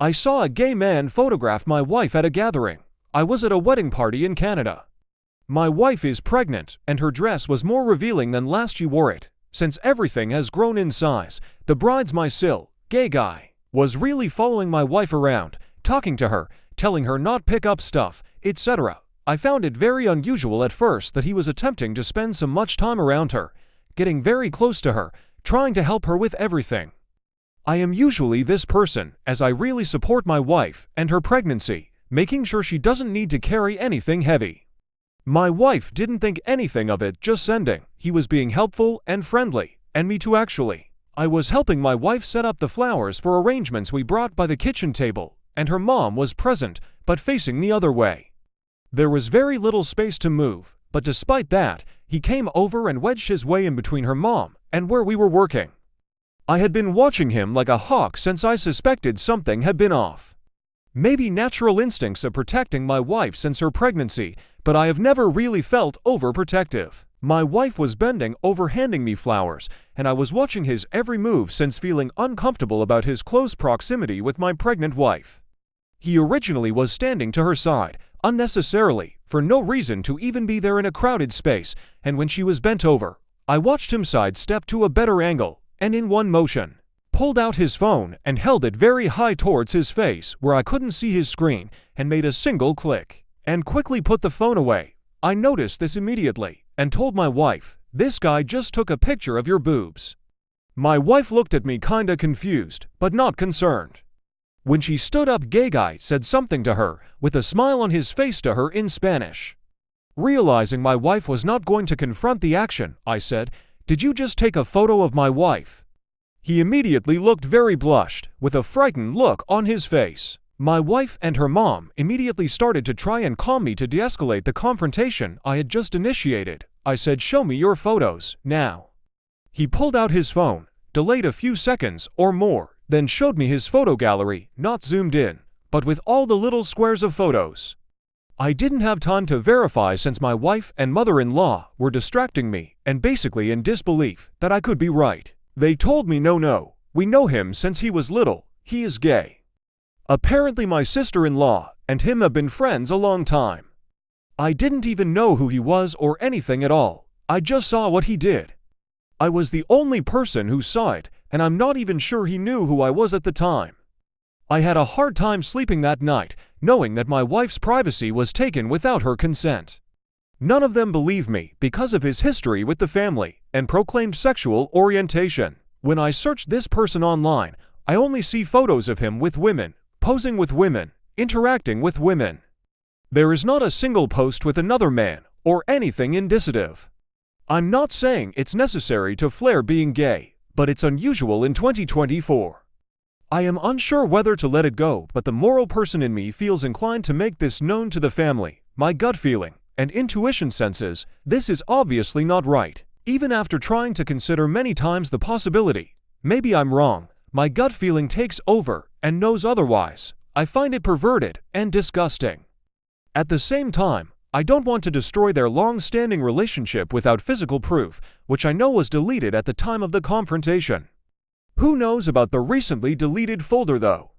I saw a gay man photograph my wife at a gathering. I was at a wedding party in Canada. My wife is pregnant, and her dress was more revealing than last she wore it. Since everything has grown in size, the bride's my gay guy, was really following my wife around, talking to her, telling her not pick up stuff, etc. I found it very unusual at first that he was attempting to spend so much time around her, getting very close to her, trying to help her with everything. I am usually this person, as I really support my wife and her pregnancy, making sure she doesn't need to carry anything heavy. My wife didn't think anything of it, just sending. He was being helpful and friendly, and me too actually. I was helping my wife set up the flowers for arrangements we brought by the kitchen table, and her mom was present, but facing the other way. There was very little space to move, but despite that, he came over and wedged his way in between her mom and where we were working. I had been watching him like a hawk since I suspected something had been off. Maybe natural instincts of protecting my wife since her pregnancy, but I have never really felt overprotective. My wife was bending over handing me flowers, and I was watching his every move since feeling uncomfortable about his close proximity with my pregnant wife. He originally was standing to her side, unnecessarily, for no reason to even be there in a crowded space, and when she was bent over, I watched him sidestep to a better angle, and in one motion, pulled out his phone and held it very high towards his face where I couldn't see his screen, and made a single click, and quickly put the phone away. I noticed this immediately, and told my wife, "This guy just took a picture of your boobs." My wife looked at me kinda confused, but not concerned. When she stood up, gay guy said something to her, with a smile on his face to her in Spanish. Realizing my wife was not going to confront the action, I said, "Did you just take a photo of my wife?" He immediately looked very blushed, with a frightened look on his face. My wife and her mom immediately started to try and calm me to de-escalate the confrontation I had just initiated. I said, "Show me your photos, now." He pulled out his phone, delayed a few seconds or more, then showed me his photo gallery, not zoomed in, but with all the little squares of photos. I didn't have time to verify since my wife and mother-in-law were distracting me and basically in disbelief that I could be right. They told me no, we know him since he was little, he is gay. Apparently my sister-in-law and him have been friends a long time. I didn't even know who he was or anything at all, I just saw what he did. I was the only person who saw it, and I'm not even sure he knew who I was at the time. I had a hard time sleeping that night, knowing that my wife's privacy was taken without her consent. None of them believed me because of his history with the family and proclaimed sexual orientation. When I searched this person online, I only see photos of him with women, posing with women, interacting with women. There is not a single post with another man or anything indicative. I'm not saying it's necessary to flare being gay, but it's unusual in 2024. I am unsure whether to let it go, but the moral person in me feels inclined to make this known to the family. My gut feeling and intuition senses this is obviously not right. Even after trying to consider many times the possibility, maybe I'm wrong, my gut feeling takes over and knows otherwise. I find it perverted and disgusting. At the same time, I don't want to destroy their long-standing relationship without physical proof, which I know was deleted at the time of the confrontation. Who knows about the recently deleted folder though?